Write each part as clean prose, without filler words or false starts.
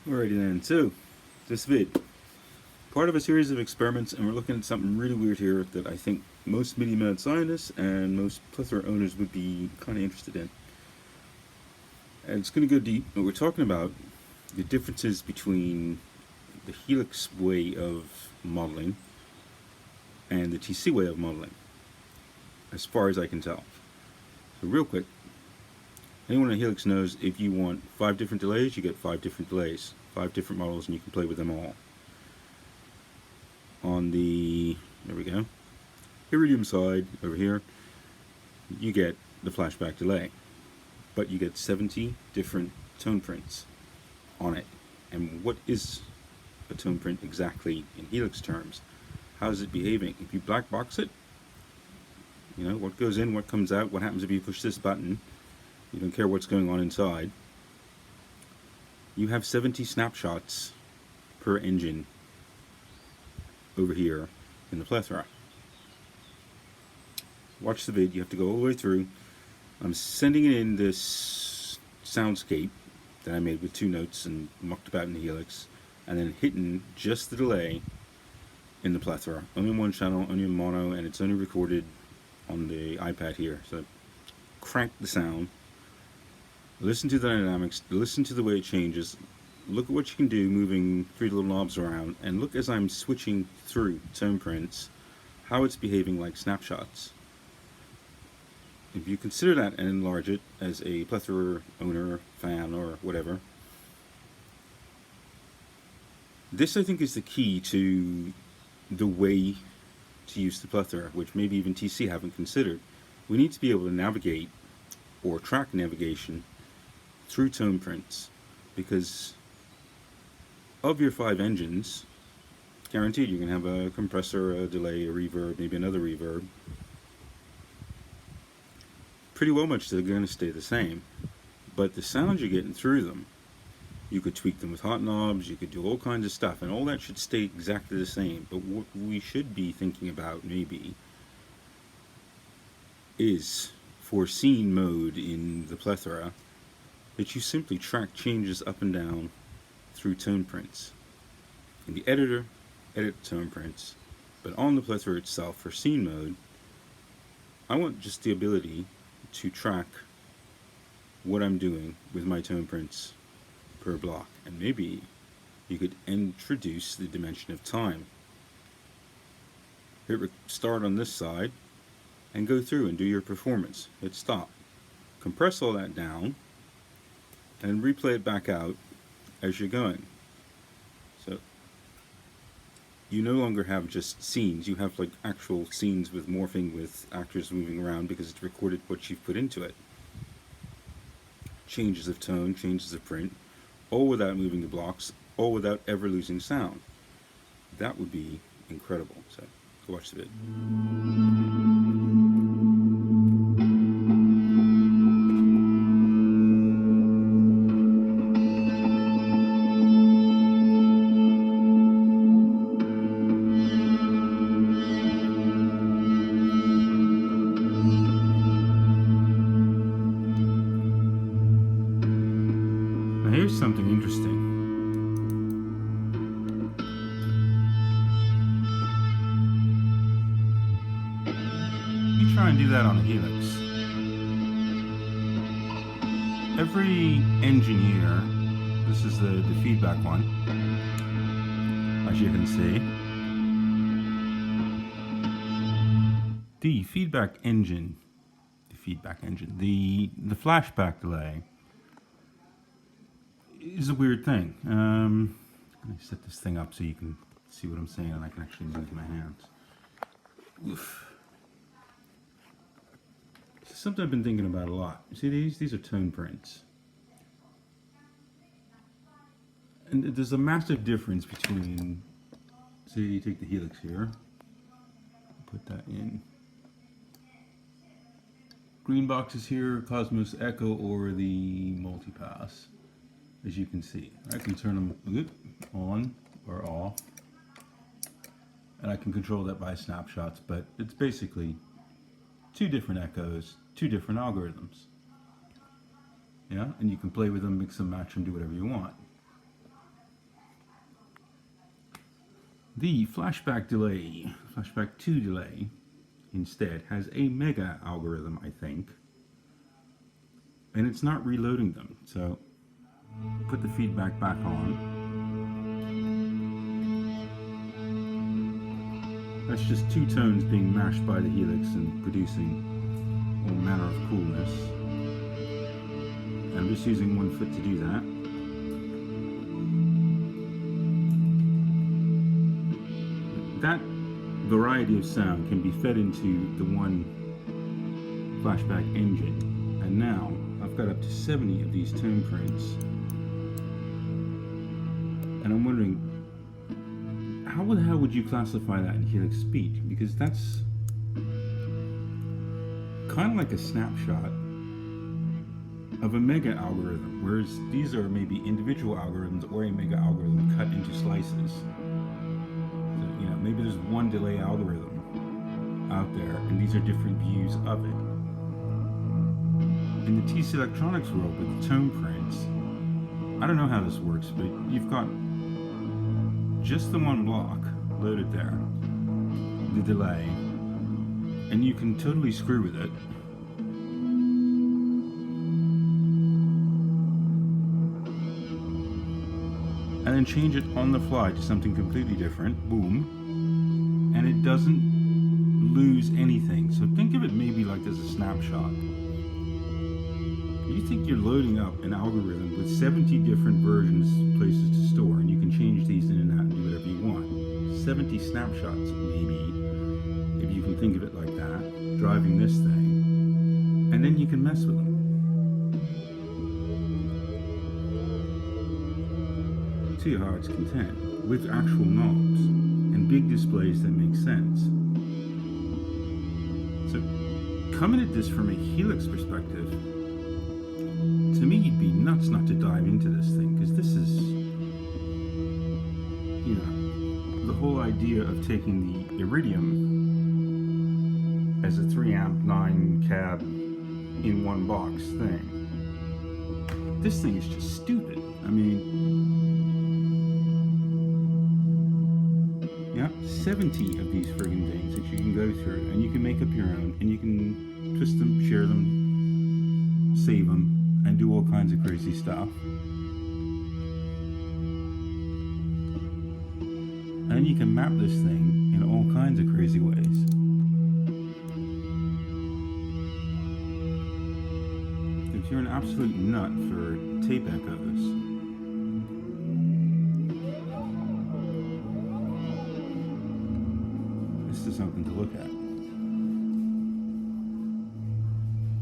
Alrighty then, so this vid, part of a series of experiments, and we're looking at something really weird here that I think most media mad scientists and most plethora owners would be kind of interested in. And it's going to go deep, but we're talking about the differences between the helix way of modeling and the TC way of modeling, as far as I can tell. So real quick, anyone in helix knows if you want 5 different delays, you get 5 different delays, 5 different models, and you can play with them all. On the, there we go, iridium side over here, you get the flashback delay, but you get 70 different tone prints on it. And what is a tone print exactly in helix terms? How is it behaving? If you black box it, you know, what goes in, what comes out, what happens if you push this button, you don't care what's going on inside. You have 70 snapshots per engine over here in the plethora. Watch the vid, you have to go all the way through. I'm sending it in this soundscape that I made with 2 notes and mucked about in the helix, and then hitting just the delay in the plethora. Only 1 channel, only a mono, and it's only recorded on the iPad here. So crank the sound, listen to the dynamics, listen to the way it changes, look at what you can do moving 3 little knobs around, and look as I'm switching through tone prints, how it's behaving like snapshots. If you consider that and enlarge it as a plethora owner, fan, or whatever, this I think is the key to the way to use the plethora, which maybe even TC haven't considered. We need to be able to navigate or track navigation through tone prints, because of your 5 engines, guaranteed you're going to have a compressor, a delay, a reverb, maybe another reverb. Pretty well much they're going to stay the same, but the sounds you're getting through them, you could tweak them with hot knobs, you could do all kinds of stuff, and all that should stay exactly the same. But what we should be thinking about maybe is, for scene mode in the plethora, that you simply track changes up and down through tone prints. In the editor, edit tone prints, but on the plethora itself, for scene mode, I want just the ability to track what I'm doing with my tone prints per block. And maybe you could introduce the dimension of time. Hit start on this side and go through and do your performance. Hit stop. Compress all that down and replay it back out as you're going. So you no longer have just scenes, you have like actual scenes with morphing, with actors moving around, because it's recorded what you've put into it. Changes of tone, changes of print, all without moving the blocks, all without ever losing sound. That would be incredible. So go watch the vid. Now here's something interesting. You try and do that on a helix. Every engine here, this is the feedback one, as you can see. The feedback engine, the flashback delay is a weird thing. Let me set this thing up so you can see what I'm saying and I can actually move my hands. Oof. It's something I've been thinking about a lot. You see these? These are tone prints. And there's a massive difference between, say you take the helix here, put that in. Green boxes here, Cosmos Echo or the multipass. As you can see, I can turn them on or off, and I can control that by snapshots, but it's basically 2 different echoes, 2 different algorithms. Yeah, and you can play with them, mix them, match them, do whatever you want. The flashback delay, flashback 2 delay, instead has a mega algorithm, I think, and it's not reloading them. So put the feedback back on. That's just two tones being mashed by the helix and producing all manner of coolness. I'm just using one foot to do that. That variety of sound can be fed into the one flashback engine, and now I've got up to 70 of these tone prints, and I'm wondering, how the hell would you classify that in helix speech? Because that's kind of like a snapshot of a mega algorithm, whereas these are maybe individual algorithms or a mega algorithm cut into slices. So, you know, maybe there's one delay algorithm out there, and these are different views of it. In the TC Electronics world with the tone prints, I don't know how this works, but you've got just the one block loaded there, the delay, and you can totally screw with it. And then change it on the fly to something completely different, boom, and it doesn't lose anything. So think of it maybe like there's a snapshot. You think you're loading up an algorithm with 70 different versions, places to store, and you can change these in and out and do whatever you want. 70 snapshots, maybe, if you can think of it like that, driving this thing, and then you can mess with them. To your heart's content, with actual knobs and big displays that make sense. So, coming at this from a helix perspective, to me, you'd be nuts not to dive into this thing, because this is, you know, the whole idea of taking the Iridium as a 3 amp 9 cab in one box thing. This thing is just stupid. I mean, yeah, 70 of these friggin' things that you can go through, and you can make up your own, and you can twist them, share them, save them, and do all kinds of crazy stuff. And you can map this thing in all kinds of crazy ways. If you're an absolute nut for tape echoes, this is something to look at.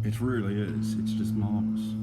It really is. It's just marvelous.